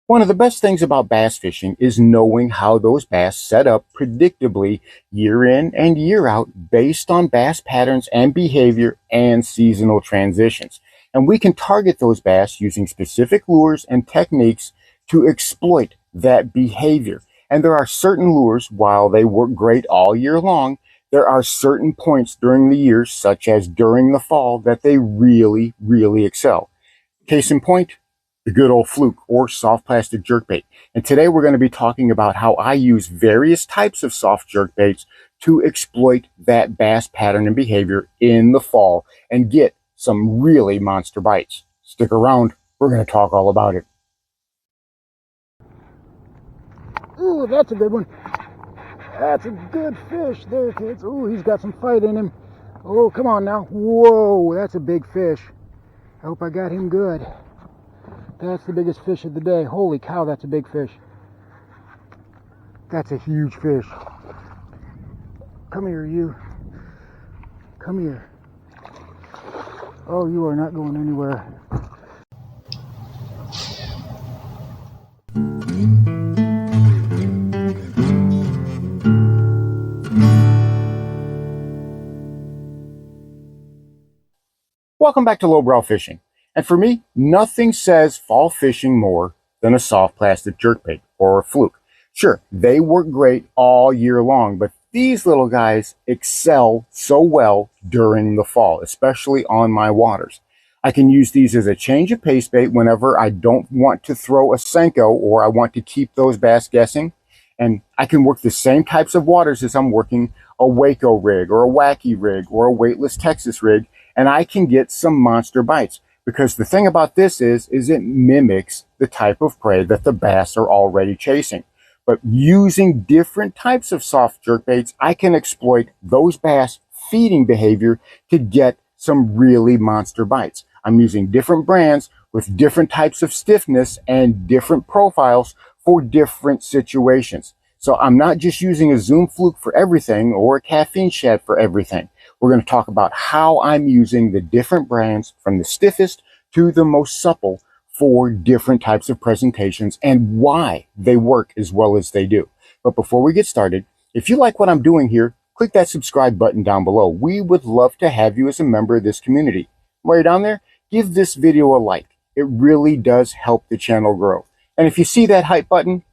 One of the best things about bass fishing is knowing how those bass set up predictably year in and year out based on bass patterns and behavior and seasonal transitions. And we can target those bass using specific lures and techniques to exploit that behavior. And there are certain lures, while they work great all year long, there are certain points during the year, such as during the fall, that they really, really excel. Case in point, the good old FLUKE or soft plastic jerkbait. And today we're going to be talking about how I use various types of soft jerkbaits to exploit that bass pattern and behavior in the fall and get some really monster bites. Stick around, we're going to talk all about it. Ooh, that's a good one. That's a good fish there, kids. Ooh, he's got some fight in him. Oh, come on now. Whoa, that's a big fish. I hope I got him good. That's the biggest fish of the day. Holy cow, that's a big fish. That's a huge fish. Come here, you. Come here. Oh, you are not going anywhere. Welcome back to Lowbrow Fishing. And for me, nothing says fall fishing more than a soft plastic jerkbait or a FLUKE. Sure, they work great all year long, but these little guys excel so well during the fall, especially on my waters. I can use these as a change of pace bait whenever I don't want to throw a Senko or I want to keep those bass guessing. And I can work the same types of waters as I'm working a Waco rig or a Wacky rig or a weightless Texas rig, and I can get some monster bites. Because the thing about this is it mimics the type of prey that the bass are already chasing. But using different types of soft jerkbaits, I can exploit those bass feeding behavior to get some really monster bites. I'm using different brands with different types of stiffness and different profiles for different situations. So I'm not just using a Zoom FLUKE for everything or a Caffeine Shad for everything. We're going to talk about how I'm using the different brands from the stiffest to the most supple for different types of presentations and why they work as well as they do. But before we get started, if you like what I'm doing here, click that subscribe button down below. We would love to have you as a member of this community. While you're down there, give this video a like. It really does help the channel grow. And if you see that hype button,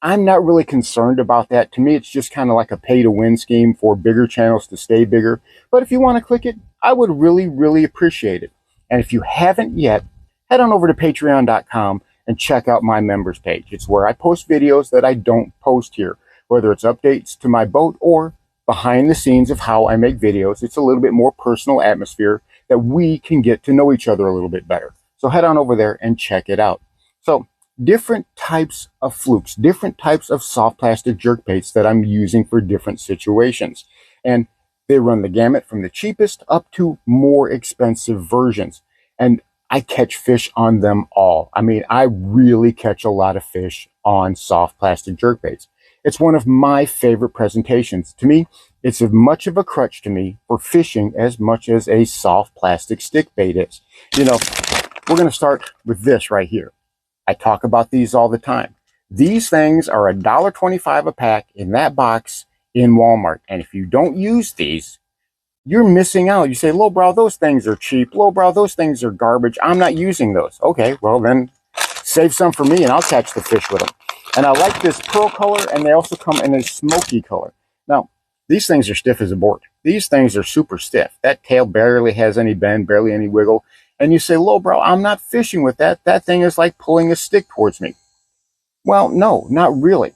I'm not really concerned about that. To me, it's just kind of like a pay-to-win scheme for bigger channels to stay bigger. But if you want to click it, I would really, really appreciate it. And if you haven't yet, head on over to patreon.com and check out my members page. It's where I post videos that I don't post here, whether it's updates to my boat or behind the scenes of how I make videos. It's a little bit more personal atmosphere that we can get to know each other a little bit better. So head on over there and check it out. So different types of FLUKEs, different types of soft plastic jerkbaits that I'm using for different situations. And they run the gamut from the cheapest up to more expensive versions. And I catch fish on them all. I mean, I really catch a lot of fish on soft plastic jerkbaits. It's one of my favorite presentations. To me, it's as much of a crutch to me for fishing as much as a soft plastic stick bait is. You know, we're going to start with this right here. I talk about these all the time. These things are $1.25 a pack in that box in Walmart. And if you don't use these, you're missing out. You say, lowbrow, those things are cheap. Lowbrow, those things are garbage. I'm not using those. Okay, well then save some for me and I'll catch the fish with them. And I like this pearl color, and they also come in a smoky color. Now, these things are stiff as a board. These things are super stiff. That tail barely has any bend, barely any wiggle. And you say, lowbrow, I'm not fishing with that. That thing is like pulling a stick towards me. Well, no, not really.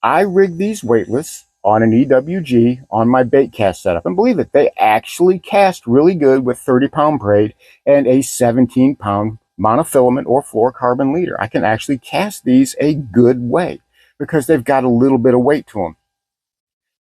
I rig these weightless on an EWG on my bait cast setup. And believe it, they actually cast really good with 30-pound braid and a 17-pound monofilament or fluorocarbon leader. I can actually cast these a good way because they've got a little bit of weight to them.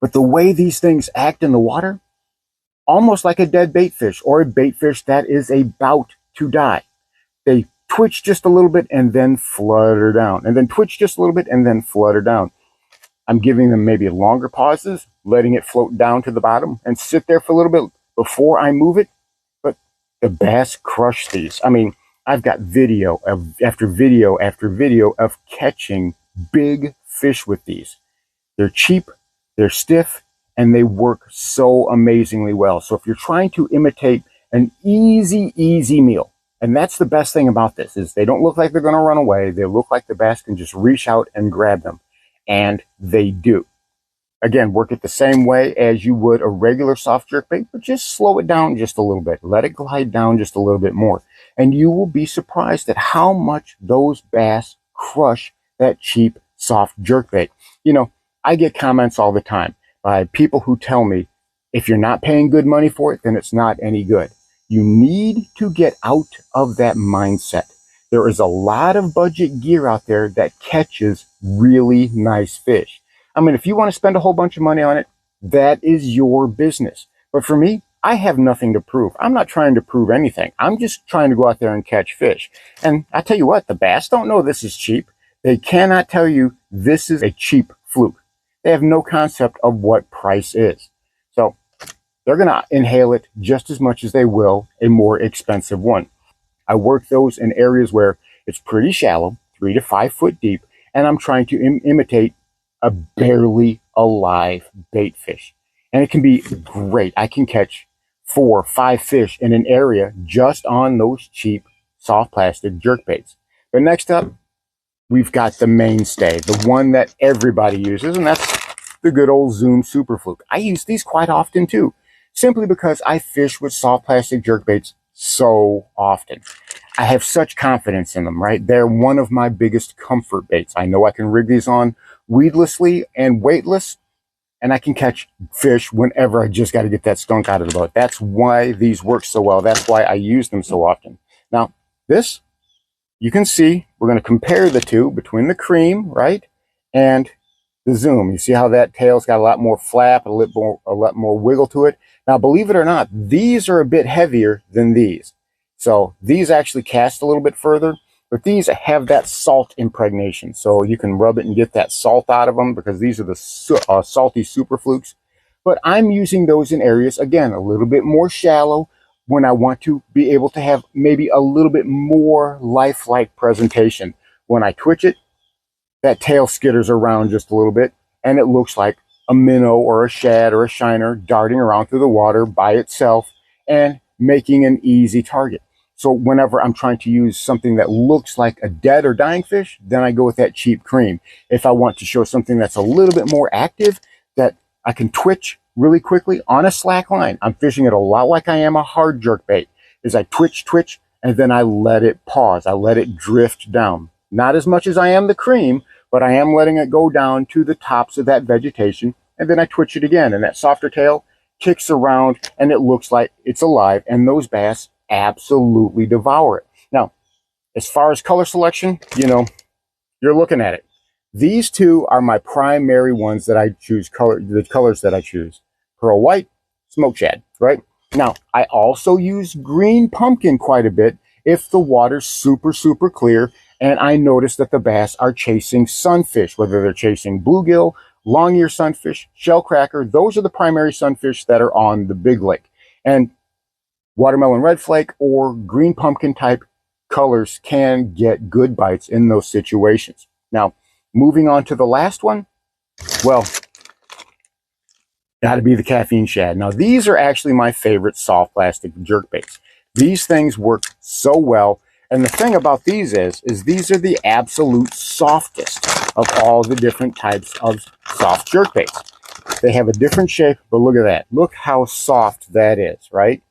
But the way these things act in the water, almost like a dead bait fish or a bait fish that is about to die. They twitch just a little bit and then flutter down, and then twitch just a little bit and then flutter down. I'm giving them maybe longer pauses, letting it float down to the bottom and sit there for a little bit before I move it. But the bass crush these. I mean, I've got video after video after video of catching big fish with these. They're cheap, they're stiff, and they work so amazingly well. So if you're trying to imitate an easy meal, and that's the best thing about this, is they don't look like they're going to run away. They look like the bass can just reach out and grab them. And they do. Again, work it the same way as you would a regular soft jerkbait, but just slow it down just a little bit. Let it glide down just a little bit more. And you will be surprised at how much those bass crush that cheap soft jerkbait. You know, I get comments all the time by people who tell me, if you're not paying good money for it, then it's not any good. You need to get out of that mindset. There is a lot of budget gear out there that catches really nice fish. I mean, if you want to spend a whole bunch of money on it, that is your business. But for me, I have nothing to prove. I'm not trying to prove anything. I'm just trying to go out there and catch fish. And I tell you what, the bass don't know this is cheap. They cannot tell you this is a cheap fluke. They have no concept of what price is. So they're going to inhale it just as much as they will a more expensive one. I work those in areas where it's pretty shallow, 3 to 5 foot deep, and I'm trying to imitate a barely alive bait fish. And it can be great. I can catch 4 or 5 fish in an area just on those cheap soft plastic jerk baits. But next up, we've got the mainstay, the one that everybody uses, and that's the good old Zoom Super Fluke. I use these quite often too, simply because I fish with soft plastic jerk baits so often. I have such confidence in them, right? They're one of my biggest comfort baits. I know I can rig these on weedlessly and weightless, and I can catch fish whenever I just got to get that skunk out of the boat. That's why these work so well. That's why I use them so often. Now, this, you can see, we're going to compare the two between the cream, right, and the Zoom. You see how that tail's got a lot more flap, a lot more wiggle to it. Now, believe it or not, these are a bit heavier than these. So these actually cast a little bit further, but these have that salt impregnation. So you can rub it and get that salt out of them, because these are the salty super flukes. But I'm using those in areas, again, a little bit more shallow, when I want to be able to have maybe a little bit more lifelike presentation. When I twitch it, that tail skitters around just a little bit, and it looks like a minnow or a shad or a shiner darting around through the water by itself and making an easy target. So whenever I'm trying to use something that looks like a dead or dying fish, then I go with that cheap cream. If I want to show something that's a little bit more active, that I can twitch really quickly on a slack line, I'm fishing it a lot like I am a hard jerk bait, is I twitch, and then I let it pause. I let it drift down. Not as much as I am the cream, but I am letting it go down to the tops of that vegetation, and then I twitch it again, and that softer tail kicks around, and it looks like it's alive, and those bass absolutely devour it. Now, as far as color selection, you know, you're looking at it. These two are my primary ones that I choose, the colors that I choose. Pearl white, smoke shad, right? Now, I also use green pumpkin quite a bit if the water's super clear, and I notice that the bass are chasing sunfish, whether they're chasing bluegill, long ear sunfish, shellcracker. Those are the primary sunfish that are on the big lake. And watermelon red flake or green pumpkin type colors can get good bites in those situations. Now, moving on to the last one, well, got to be the caffeine shad. Now, these are actually my favorite soft plastic jerk baits. These things work so well. And the thing about these is these are the absolute softest of all the different types of soft jerk baits. They have a different shape, but look at that. Look how soft that is, right?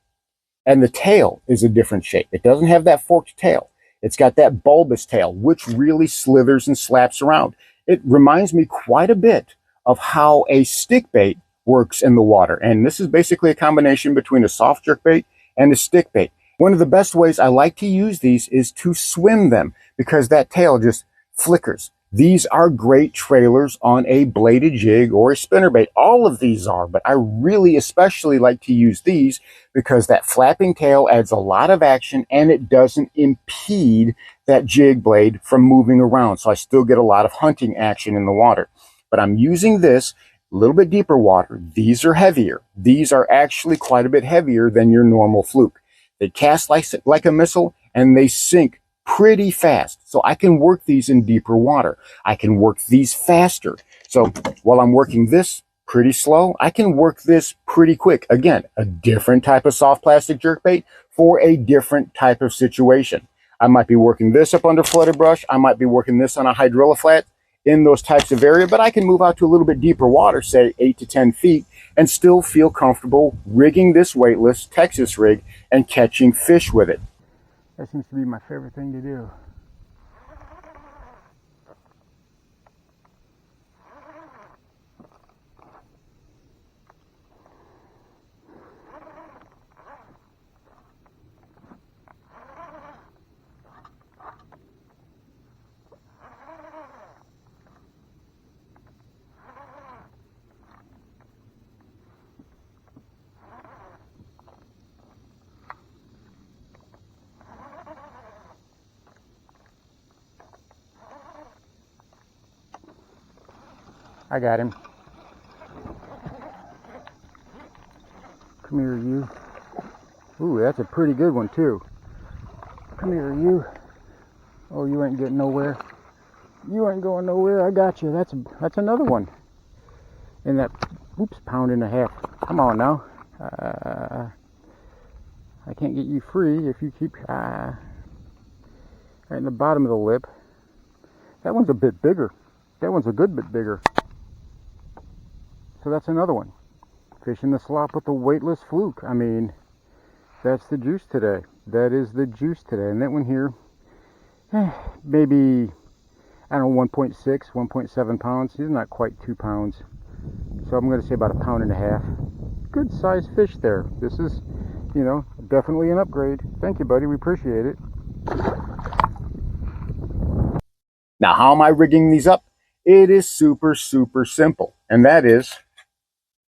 And the tail is a different shape. It doesn't have that forked tail. It's got that bulbous tail, which really slithers and slaps around. It reminds me quite a bit of how a stick bait works in the water. And this is basically a combination between a soft jerk bait and a stick bait. One of the best ways I like to use these is to swim them, because that tail just flickers. These are great trailers on a bladed jig or a spinnerbait. All of these are, but I really especially like to use these because that flapping tail adds a lot of action and it doesn't impede that jig blade from moving around. So I still get a lot of hunting action in the water. But I'm using this a little bit deeper water. These are heavier. These are actually quite a bit heavier than your normal fluke. They cast like a missile, and they sink pretty fast. So I can work these in deeper water. I can work these faster. So while I'm working this pretty slow, I can work this pretty quick. Again, a different type of soft plastic jerkbait for a different type of situation. I might be working this up under flooded brush. I might be working this on a hydrilla flat in those types of area, but I can move out to a little bit deeper water, say 8 to 10 feet, and still feel comfortable rigging this weightless Texas rig and catching fish with it. That seems to be my favorite thing to do. I got him. Come here, you. Ooh, that's a pretty good one, too. Come here, you. Oh, you ain't getting nowhere. You ain't going nowhere. I got you. That's another one. In that, oops, pound and a half. Come on now. I can't get you free if you keep right in the bottom of the lip. That one's a bit bigger. That one's a good bit bigger. So that's another one. Fishing the slop with the weightless fluke. I mean, that's the juice today. That is the juice today. And that one here, maybe, I don't know, 1.6, 1.7 pounds. He's not quite 2 pounds. So I'm going to say about 1.5 pounds. Good sized fish there. This is, you know, definitely an upgrade. Thank you, buddy. We appreciate it. Now, how am I rigging these up? It is super, super simple. And that is,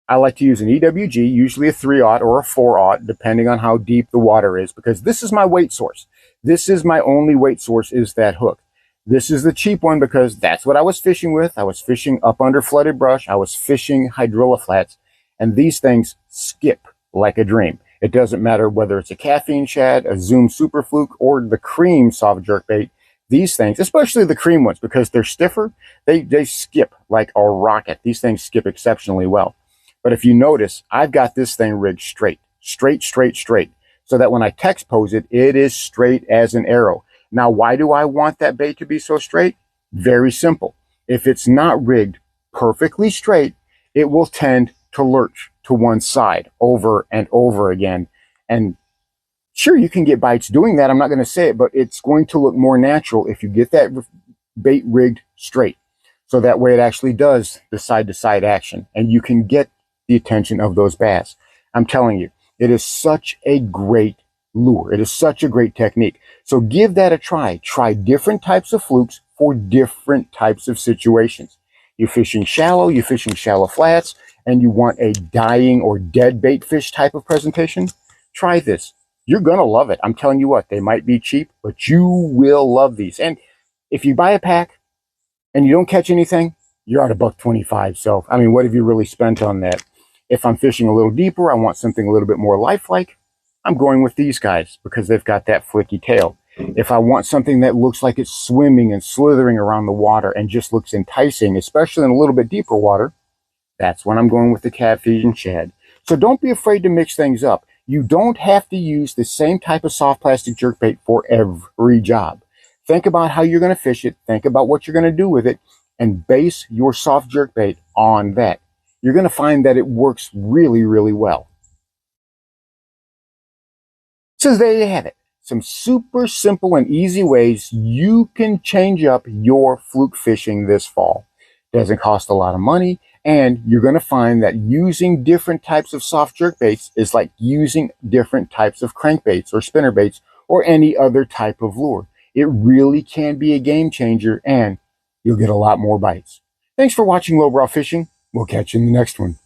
I like to use an EWG, usually a 3/0 or a 4/0, depending on how deep the water is, because this is my weight source. This is my only weight source, is that hook. This is the cheap one because that's what I was fishing with. I was fishing up under flooded brush. I was fishing hydrilla flats, and these things skip like a dream. It doesn't matter whether it's a caffeine shad, a Zoom Super Fluke, or the cream soft jerkbait. These things, especially the cream ones, because they're stiffer, they skip like a rocket. These things skip exceptionally well. But if you notice, I've got this thing rigged straight, so that when I text pose it, it is straight as an arrow. Now, why do I want that bait to be so straight? Very simple. If it's not rigged perfectly straight, it will tend to lurch to one side over and over again. And sure, you can get bites doing that. I'm not going to say it, but it's going to look more natural if you get that bait rigged straight. So that way it actually does the side-to-side action, and you can get the attention of those bass. I'm telling you, it is such a great lure. It is such a great technique. So give that a try. Try different types of flukes for different types of situations. You're fishing shallow flats, and you want a dying or dead bait fish type of presentation, try this. You're going to love it. I'm telling you what, they might be cheap, but you will love these. And if you buy a pack and you don't catch anything, you're at $1.25. So, I mean, what have you really spent on that? If I'm fishing a little deeper, I want something a little bit more lifelike, I'm going with these guys because they've got that flicky tail. If I want something that looks like it's swimming and slithering around the water and just looks enticing, especially in a little bit deeper water, that's when I'm going with the catfish and shad. So don't be afraid to mix things up. You don't have to use the same type of soft plastic jerkbait for every job. Think about how you're going to fish it. Think about what you're going to do with it, and base your soft jerkbait on that. You're going to find that it works really, really well. So there you have it. Some super simple and easy ways you can change up your fluke fishing this fall. Doesn't cost a lot of money, and you're going to find that using different types of soft jerkbaits is like using different types of crankbaits or spinnerbaits or any other type of lure. It really can be a game changer, and you'll get a lot more bites. Thanks for watching Lowbrow Fishing. We'll catch you in the next one.